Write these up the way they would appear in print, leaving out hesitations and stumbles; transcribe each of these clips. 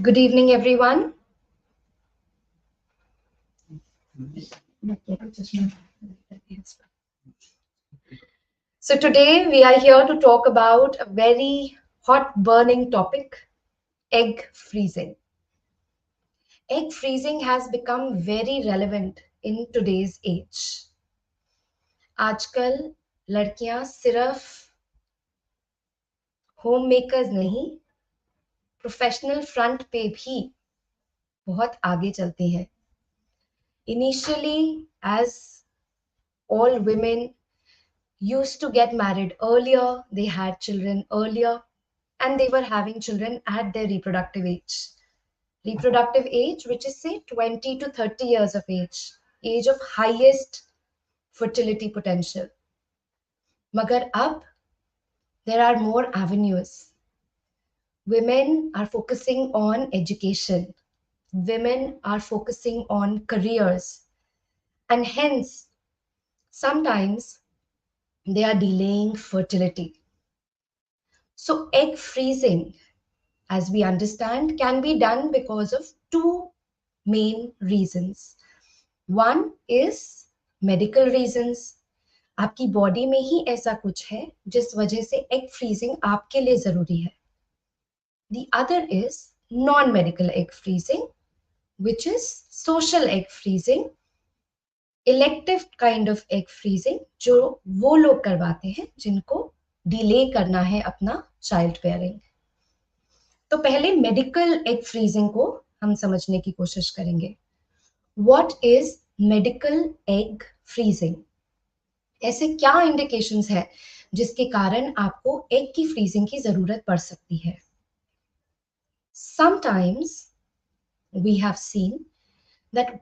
Good evening, everyone. So today we are here to talk about a very hot burning topic, egg freezing. Egg freezing has become very relevant in today's age. आजकल लड़कियां सिर्फ home makers नहीं, professional front पे भी बहुत आगे चलती हैं. Initially, as all women used to get married earlier, they had children earlier, and they were having children at their reproductive age. Reproductive age, which is say 20 to 30 years of age of highest fertility potential. Magar ab, there are more avenues. Women are focusing on education. Women are focusing on careers. And hence, sometimes they are delaying fertility. So egg freezing, as we understand, can be done because of two main reasons. One is medical reasons. आपकी body में ही ऐसा कुछ है जिस वजह से egg freezing आपके लिए जरूरी है. The other is non-medical egg freezing, which is social egg freezing, elective kind of egg freezing, जो वो लोग करवाते हैं जिनको डिले करना है अपना चाइल्ड बेयरिंग. तो पहले मेडिकल एग फ्रीजिंग को हम समझने की कोशिश करेंगे. What is medical egg freezing? ऐसे क्या इंडिकेशंस है जिसके कारण आपको एग की फ्रीजिंग की जरूरत पड़ सकती है. Sometimes we have seen that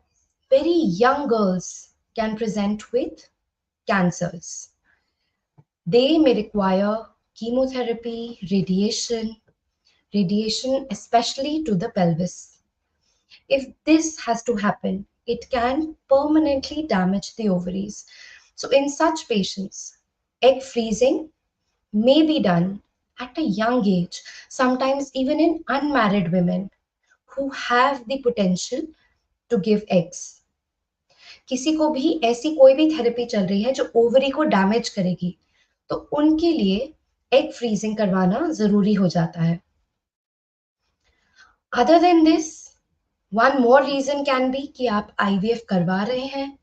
very young girls can present with cancers. They may require chemotherapy, radiation especially to the pelvis. If this has to happen, it can permanently damage the ovaries. So in such patients, egg freezing may be done at a young age, sometimes even in unmarried women who have the potential to give eggs. किसी को भी ऐसी कोई भी therapy चल रही है जो ओवरी को डैमेज करेगी, तो उनके लिए एग फ्रीजिंग करवाना जरूरी हो जाता है. Other than this, one more reason can be कि आप IVF करवा रहे हैं.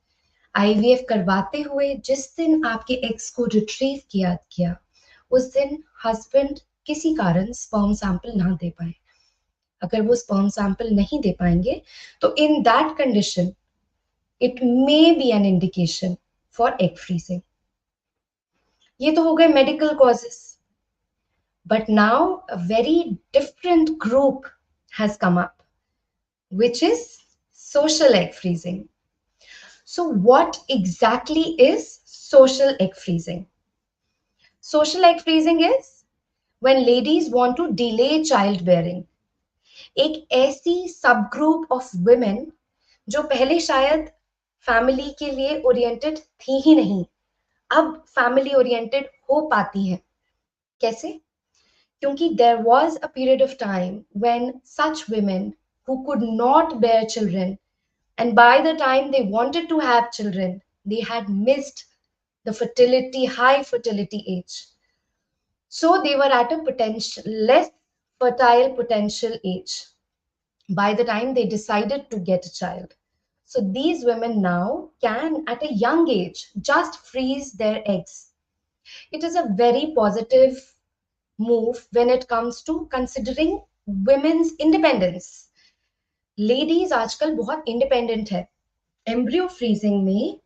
IVF करवाते हुए जिस दिन आपके एग्स को रिट्रीव किया उस दिन हस्बैंड किसी कारण स्पर्म सैंपल ना दे पाए. अगर वो स्पर्म सैंपल नहीं दे पाएंगे तो in that condition it may be an indication for egg freezing. ये तो हो गए medical causes. But now a very different group has come up, which is social egg freezing. So what exactly is social egg freezing? Social egg freezing is when ladies want to delay childbearing. एक ऐसी सब group of women जो पहले शायद family के लिए oriented थी ही नहीं, अब फैमिली ओरिएंटेड हो पाती है. कैसे? क्योंकि there was a period of time when such women who could not bear children, and by the time they wanted to have children, they had missed the high fertility age. So they were at a less fertile potential age by the time they decided to get a child. So these women now can, at a young age, just freeze their eggs. It is a very positive move when it comes to considering women's independence. Ladies आजकल बहुत independent है. Embryo freezing में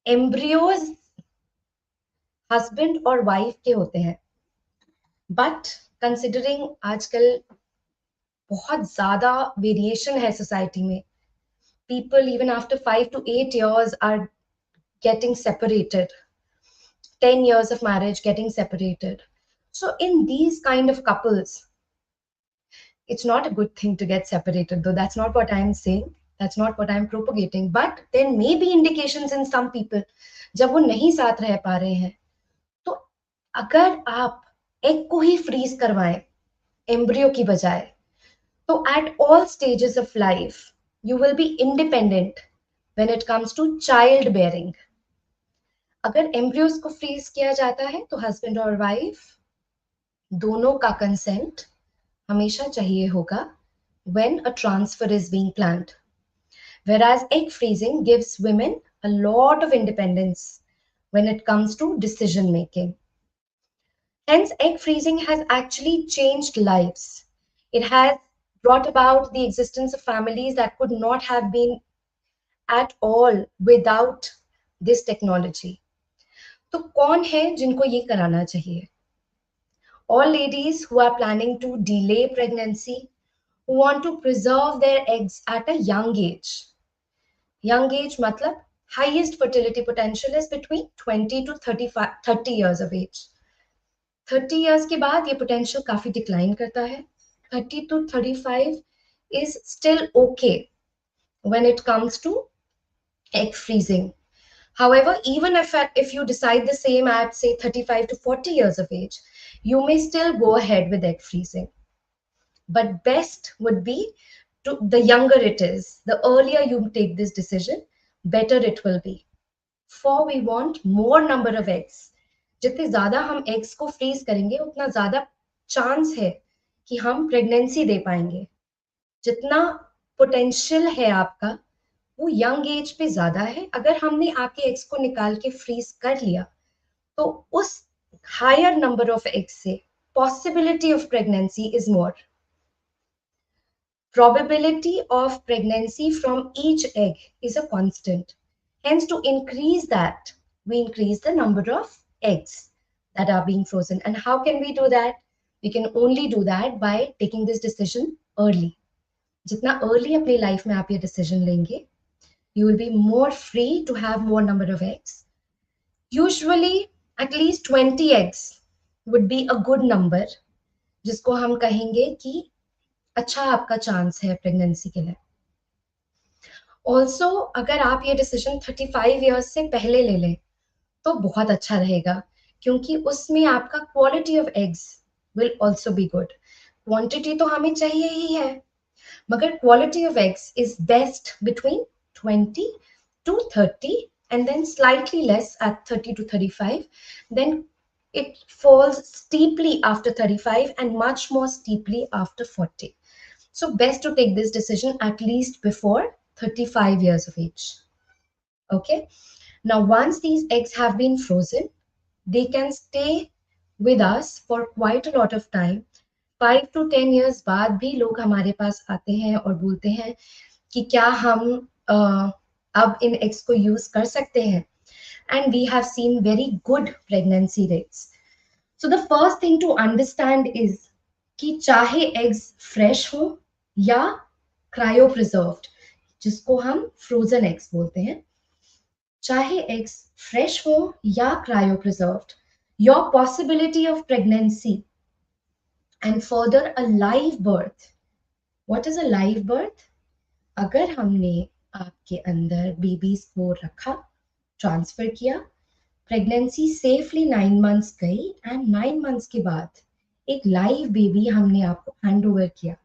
embryos husband और wife के होते हैं. But considering आजकल बहुत ज़्यादा variation है society में, people even after 5 to 8 years are getting separated. 10 years of marriage getting separated. So in these kind of couples, it's not a good thing to get separated, though that's not what I'm saying. That's not what I'm propagating. But there may be indications in some people, जब वो नहीं साथ रह पा रहे हैं, तो अगर आप एग को ही फ्रीज करवाएं एम्ब्रियो की बजाय, तो at all stages of life you will be independent when it comes to child bearing. अगर एम्ब्रियोज को फ्रीज किया जाता है तो हस्बैंड और वाइफ दोनों का कंसेंट हमेशा चाहिए होगा when a transfer is being planned. Whereas egg freezing gives women a lot of independence when it comes to decision making. Hence, egg freezing has actually changed lives. It has brought about the existence of families that could not have been at all without this technology. तो कौन है जिनको ये कराना चाहिए? All ladies who are planning to delay pregnancy, who want to preserve their eggs at a young age. Young age matlab highest fertility potential is between 20 to 30 years of age. 30 years के बाद ये potential काफी decline करता है. 30 to 35 is still okay when it comes to egg freezing. However, even if you decide the same at say 35 to 40 years of age, you may still go ahead with egg freezing. But best would be to the younger it is, the earlier you take this decision, better it will be. For we want more number of eggs. जितने ज्यादा हम eggs को freeze करेंगे उतना ज्यादा chance है कि हम pregnancy दे पाएंगे. जितना potential है आपका वो यंग एज पे ज्यादा है. अगर हमने आपके एग्स को निकाल के फ्रीज कर लिया तो उस हायर नंबर ऑफ एग्स से possibility of pregnancy is more. Probability of pregnancy from each egg is a constant. Hence, to increase that, we increase the number of eggs that are being frozen. And how can we do that? We can only do that by taking this decision early. जितना early अपनी life में आप ये decision लेंगे, you will be more free to have more number of eggs. Usually, at least 20 eggs would be a good number, जिसको हम कहेंगे कि अच्छा आपका चांस है प्रेगनेंसी के लिए. ऑल्सो अगर आप ये डिसीजन 35 ईयर्स से पहले ले लें तो बहुत अच्छा रहेगा, क्योंकि उसमें आपका quality of eggs will also be good. Quantity तो हमें चाहिए ही है, मगर quality of eggs is best between 20 to 30 and then slightly less at 30 to 35. Then it falls steeply after 35 and much more steeply after 40. So best to take this decision at least before 35 years of age. Okay. Now, once these eggs have been frozen, they can stay with us for quite a lot of time. 5 to 10 years बाद भी लोग हमारे पास आते हैं और बोलते हैं कि क्या हम अब इन एग्स को यूज कर सकते हैं. And we have seen very good pregnancy rates. So the first thing to understand is कि चाहे एग्स फ्रेश हो या क्रायो प्रिजर्व्ड, जिसको हम फ्रोजन एग्स बोलते हैं, चाहे एग्स फ्रेश हो या cryo preserved, your possibility of pregnancy and further a live birth. What is a live birth? अगर हमने आपके अंदर बेबीज को रखा, ट्रांसफर किया, प्रेगनेंसी सेफली 9 मंथ्स गई एंड 9 मंथ्स के बाद एक लाइव बेबी हमने आपको हैंड ओवर किया.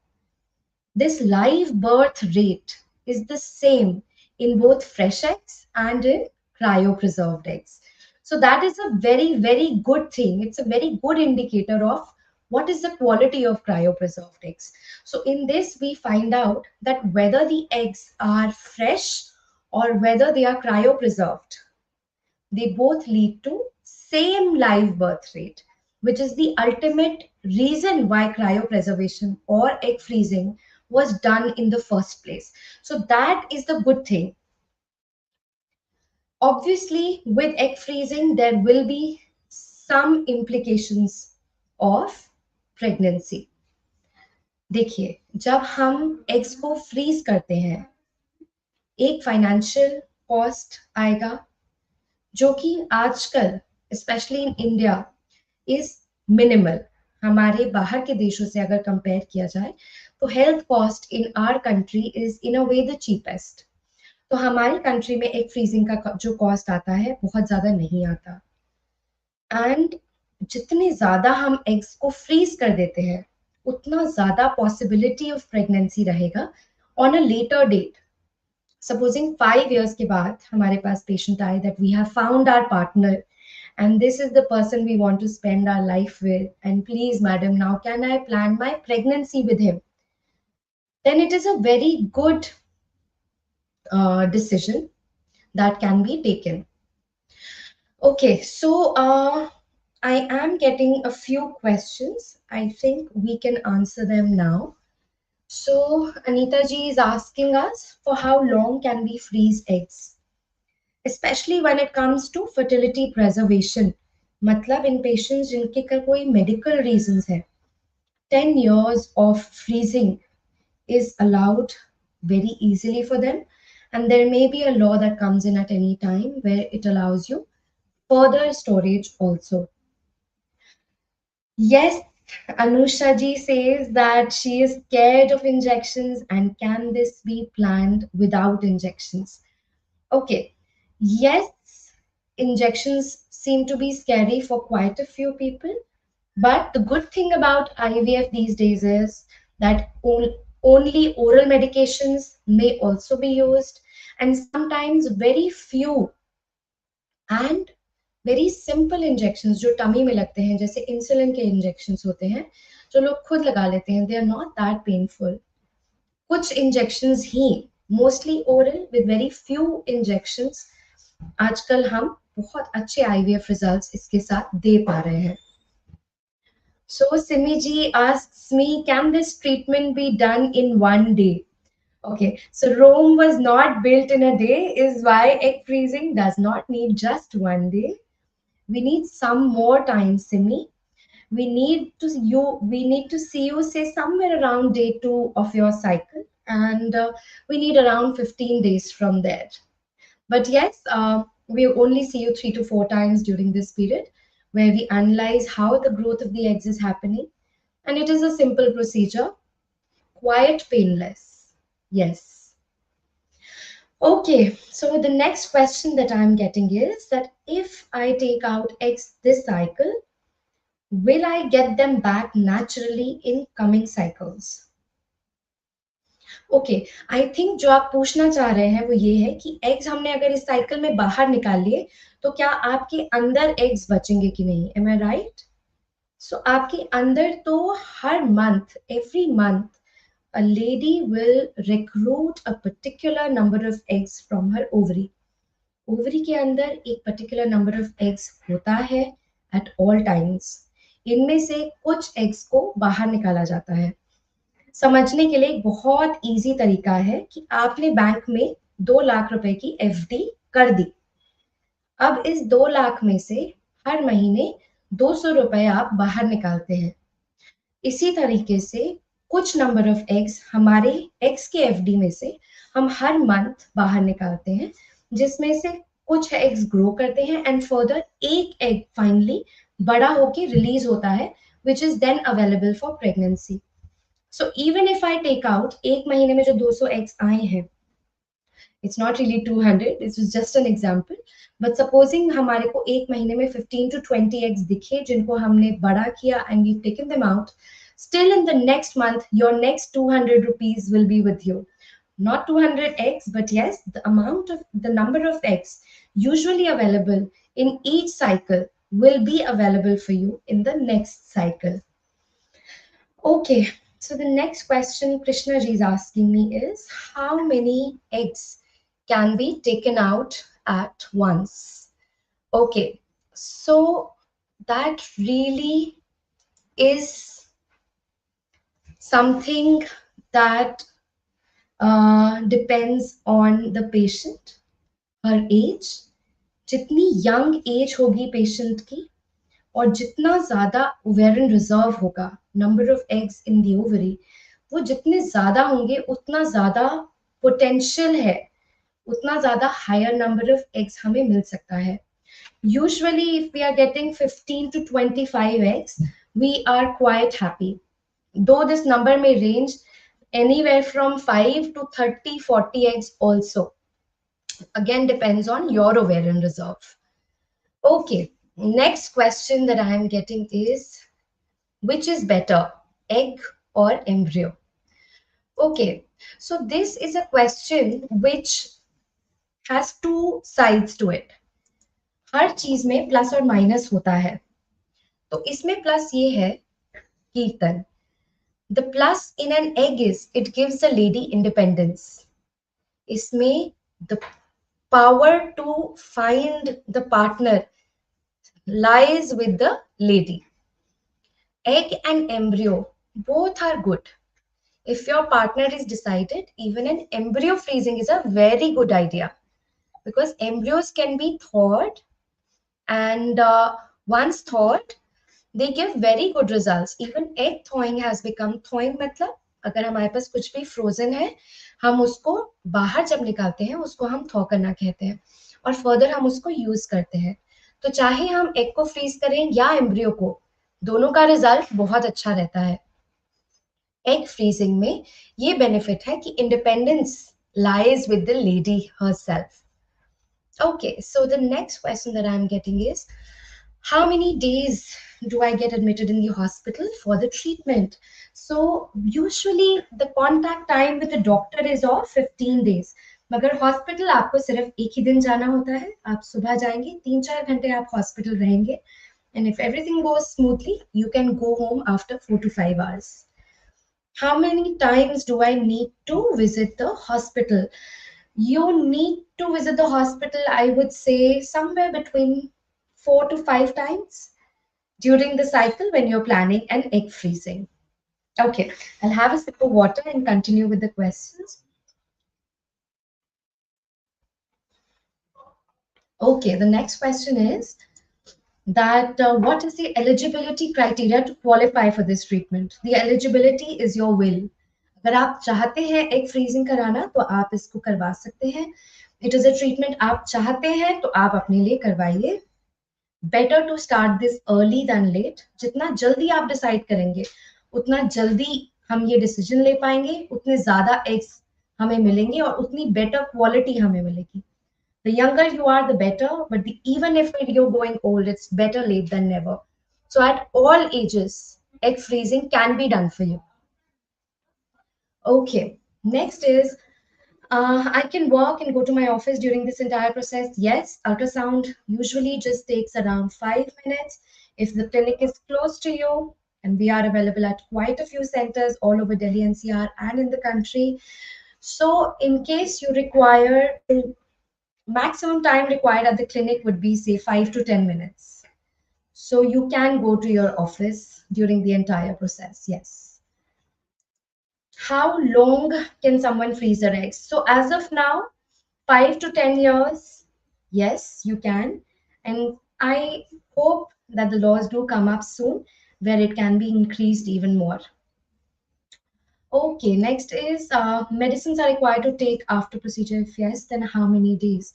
This live birth rate is the same in both fresh eggs and in cryo preserved eggs. So that is a very very good thing. It's a very good indicator of what is the quality of cryopreserved eggs. So in this we find out that whether the eggs are fresh or whether they are cryopreserved, they both lead to same live birth rate, which is the ultimate reason why cryopreservation or egg freezing was done in the first place. So that is the good thing. Obviously, with egg freezing there will be some implications of pregnancy. देखिए, जब हम eggs को freeze करते हैं एक financial cost आएगा, जो कि आजकल specially in India is minimal. हमारे बाहर के देशों से अगर कंपेयर किया जाए तो health cost in our country is in a way the cheapest. तो हमारी कंट्री में एग फ्रीजिंग का जो कॉस्ट आता है बहुत ज्यादा नहीं आता. एंड जितने ज्यादा हम एग्स को फ्रीज कर देते हैं उतना ज़्यादा possibility of pregnancy रहेगा on a later date. Supposing 5 years के बाद हमारे पास patient आए that we have found our partner and this is the person we want to spend our life with, and please madam, now can I plan my pregnancy with him? Then it is a very good decision that can be taken. Okay, so I am getting a few questions. I think we can answer them now. So Anita ji is asking us, for how long can we freeze eggs? Especially when it comes to fertility preservation. मतलब in patients जिनके का कोई medical reasons है, 10 years of freezing is allowed very easily for them, and there may be a law that comes in at any time where it allows you further storage also. Yes, Anusha ji says that she is scared of injections, and can this be planned without injections? Okay, yes, injections seem to be scary for quite a few people, but the good thing about IVF these days is that only oral medications may also be used, and sometimes very few and very simple injections जो tummy में लगते हैं, जैसे insulin के injections होते हैं जो लोग खुद लगा लेते हैं, they are not that painful. कुछ इंजेक्शंस ही, mostly oral with very few injections, आजकल हम बहुत अच्छे आईवीएफ रिजल्ट्स इसके साथ दे पा रहे हैं. So Simi ji asks me, can this treatment be done in one day? Okay, so Rome was not built in a day is why egg freezing does not need just one day. We need some more time, Simi. We need to see you say somewhere around day 2 of your cycle, and we need around 15 days from there. But yes, we only see you 3 to 4 times during this period, where we analyze how the growth of the eggs is happening, and it is a simple procedure, quite painless. Yes. Okay, so the next question that I'm getting is that if I take out eggs this cycle, will I get them back naturally in coming cycles? Okay, I think जो आप पूछना चाह रहे हैं वो ये है कि eggs हमने अगर इस cycle में बाहर निकाल लिए तो क्या आपके अंदर eggs बचेंगे कि नहीं? Am I right? So आपके अंदर तो हर month, every month, a lady will recruit a particular number of eggs from her ovary. Ovary के अंदर एक पर्टिकुलर नंबर ऑफ एग्स होता है एट ऑल टाइम्स. इनमें से कुछ एग्स को बाहर निकाला जाता है. समझने के लिए एक बहुत इजी तरीका है कि आपने बैंक में 2 लाख रुपए की एफडी कर दी. अब इस 2 लाख में से हर महीने 200 रुपए आप बाहर निकालते हैं. इसी तरीके से कुछ नंबर ऑफ एग्स हमारे एग्स के एफडी में से हम हर मंथ बाहर निकालते हैं, जिसमें से कुछ एग्स ग्रो करते हैं एंड फर्दर एक एग फाइनली बड़ा होके रिलीज होता है, which is then available for pregnancy. So even if I take out, एक महीने में जो 200 एग्स आए हैं, it's not really 200, this was just an example, but supposing हमारे को एक महीने में 15 to 20 एग्स दिखे जिनको हमने बड़ा किया and we've taken them out, still in the next month your next 200 rupees will be with you. Not 200 eggs, but yes, the number of eggs usually available in each cycle will be available for you in the next cycle. Okay, so the next question Krishna ji is asking me is, how many eggs can be taken out at once? Okay, so that really is something that depends on the patient, her age. जितनी young age होगी patient की और जितना ज्यादा ovarian reserve होगा, number of eggs in the ovary, वो जितने ज्यादा होंगे उतना ज्यादा पोटेंशियल है, उतना ज्यादा हायर नंबर ऑफ एग्स हमें मिल सकता है. Usually if we are getting 15 to 25 eggs, we are quite happy. Though this number may range anywhere from 5 to 30, 40 eggs also. Again, depends on your ovarian reserve. Okay, next question that I am getting is, which is better, egg or embryo? Okay, so this is a question which has two sides to it. हर चीज में plus और minus होता है, तो इसमें plus ये है कीर्तन, the plus in an egg is it gives the lady independence. इसमें the power to find the partner lies with the lady. Egg and embryo both are good. If your partner is decided, even an embryo freezing is a very good idea, because embryos can be thawed, and once thawed they give very good results. Even egg thawing has become, thawing मतलब अगर हमारे पास कुछ भी frozen है, हम उसको बाहर जब निकालते हैं उसको हम थॉ करना कहते हैं, और फर्दर हम उसको यूज करते हैं. तो चाहे हम एग को फ्रीज करें या एम्ब्रियो को, दोनों का रिजल्ट बहुत अच्छा रहता है. एग फ्रीजिंग में ये बेनिफिट है कि independence lies with the lady herself. Okay, so the next question that I'm getting is, how many days do I get admitted in the hospital for the treatment? So usually the contact time with the doctor is of 15 days. मगर hospital आपको सिर्फ एक ही दिन जाना होता है. आप सुबह जाएंगे, 3-4 घंटे आप हॉस्पिटल रहेंगे, and if everything goes smoothly you can go home after 4 to 5 hours. How many times do I need to visit the hospital? You need to visit the hospital, I would say, somewhere between 4 to 5 times during the cycle when you're planning an egg freezing. Okay, I'll have a sip of water and continue with the questions. Okay, the next question is that what is the eligibility criteria to qualify for this treatment? The eligibility is your will. अगर आप चाहते हैं egg freezing कराना तो आप इसको करवा सकते हैं. इट इज अ ट्रीटमेंट आप चाहते हैं तो आप अपने लिए करवाइए. Better to start this early than late. जितना जल्दी आप डिसाइड करेंगे उतना जल्दी हम ये डिसीजन ले पाएंगे, उतने ज्यादा एग्स हमें मिलेंगे और उतनी बेटर क्वालिटी हमें मिलेगी. The younger you are, the better, but even if you're going old, it's better late than never. So at all ages, egg freezing can be done for you. Okay, next is, I can work and go to my office during this entire process. Yes, ultrasound usually just takes around 5 minutes. If the clinic is close to you, and we are available at quite a few centers all over Delhi NCR and in the country. So in case you require, maximum time required at the clinic would be say 5 to 10 minutes. So you can go to your office during the entire process, yes. How long can someone freeze their eggs? So as of now, 5 to 10 years, yes, you can. And I hope that the laws do come up soon where it can be increased even more. Okay, next is, medicines are required to take after procedure. If yes, then how many days?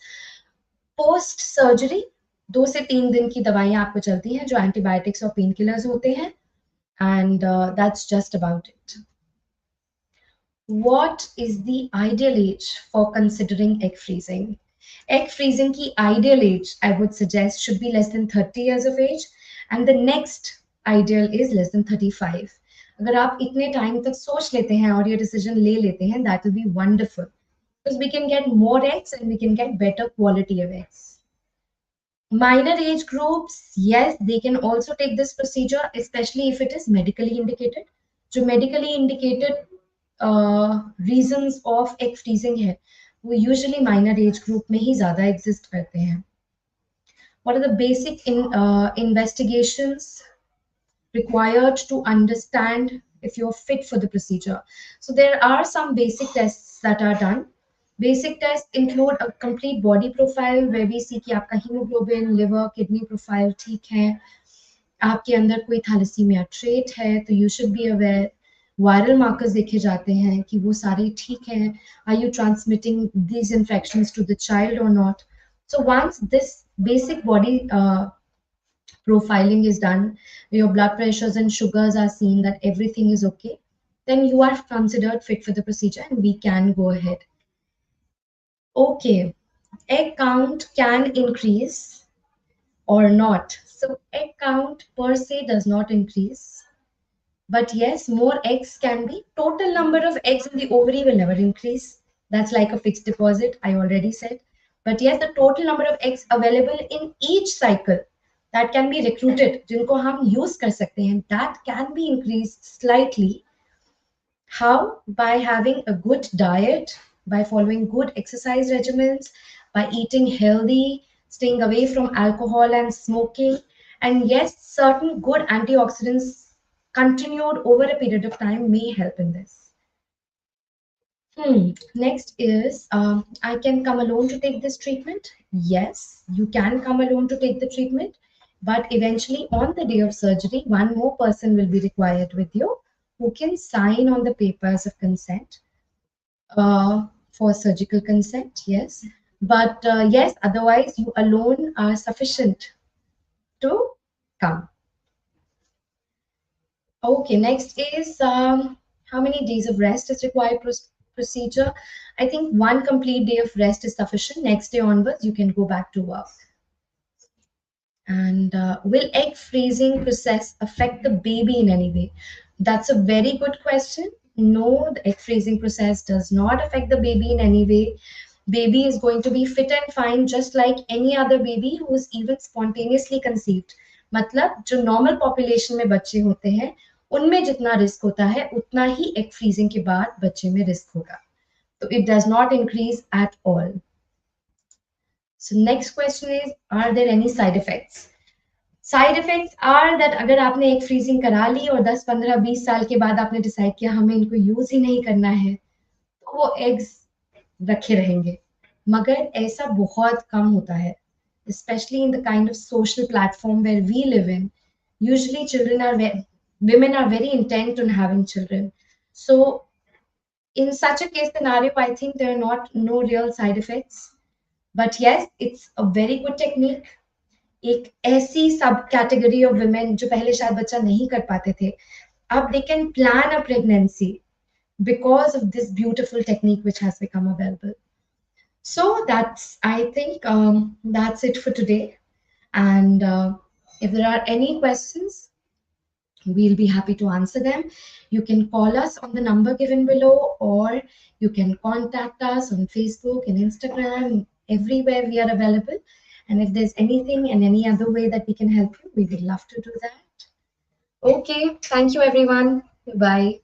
Post surgery 2 से 3 दिन की दवाइयां आपको चलती हैं जो antibiotics और pain killers होते हैं, and that's just about it. What is the ideal age for considering egg freezing? Egg freezing की ideal age, I would suggest, should be less than 30 years of age, and the next ideal is less than 35. अगर आप इतने time तक सोच लेते हैं और ये डिसीजन ले लेते हैं, that will be wonderful, because we can get more eggs and we can get better quality of eggs. Minor age groups, yes, they can also take this procedure, especially if it is medically indicated. जो medically indicated reasons of egg freezing है, वो usually minor age group में ही ज़्यादा exist करते हैं. What are the basic investigations required to understand if you're fit for the procedure? So there are some basic tests that are done. Basic tests include a complete body profile where we see कि आपका hemoglobin, liver, kidney profile ठीक है, आपके अंदर कोई thalassemia trait है तो you should be aware. Viral markers देखे जाते हैं कि वो सारे ठीक हैं. Are you transmitting these infections to the child or not? So once this basic body profiling is done, your blood pressures and sugars are seen that everything is okay, then you are considered fit for the procedure and we can go ahead. Okay, egg count can increase or not. So egg count per se does not increase. But yes, more eggs can be. Total number of eggs in the ovary will never increase. That's like a fixed deposit, I already said. But yes, the total number of eggs available in each cycle that can be recruited, जिनको हम use कर सकते हैं, that can be increased slightly. How? By having a good diet, by following good exercise regimens, by eating healthy, staying away from alcohol and smoking, and yes, certain good antioxidants continued over a period of time may help in this. Next is, I can come alone to take this treatment. Yes, you can come alone to take the treatment, but eventually on the day of surgery, one more person will be required with you who can sign on the papers of consent for surgical consent. Yes, but yes, otherwise you alone are sufficient to come. Okay, next is how many days of rest is required procedure. I think one complete day of rest is sufficient. Next day onwards, you can go back to work. And will egg freezing process affect the baby in any way? That's a very good question. No, the egg freezing process does not affect the baby in any way. Baby is going to be fit and fine just like any other baby who is even spontaneously conceived. मतलब जो normal population में बच्चे होते हैं उनमें जितना risk होता है उतना ही एग फ्रीजिंग के बाद बच्चे में रिस्क होगा. So it does not increase at all. So next question is, are there any side effects? Side effects are that अगर आपने एक फ्रीजिंग करा ली और 10, 15, 20 साल के बाद आपने डिसाइड किया हमें इनको यूज ही नहीं करना है तो वो एग्स रखे रहेंगे. मगर ऐसा बहुत कम होता है, especially in the kind of social platform where we live in. Usually women are very intent on having children. So in such a case scenario, I think there are no real side effects. But yes, it's a very good technique. एक ऐसी सब category of women जो पहले शायद बच्चा नहीं कर पाते थे, अब they can plan a pregnancy because of this beautiful technique which has become available. So that's, I think, that's it for today. And if there are any questions, we'll be happy to answer them. You can call us on the number given below, or you can contact us on Facebook and Instagram. Everywhere we are available. And if there's anything and any other way that we can help you, we would love to do that. Okay, thank you everyone. Bye.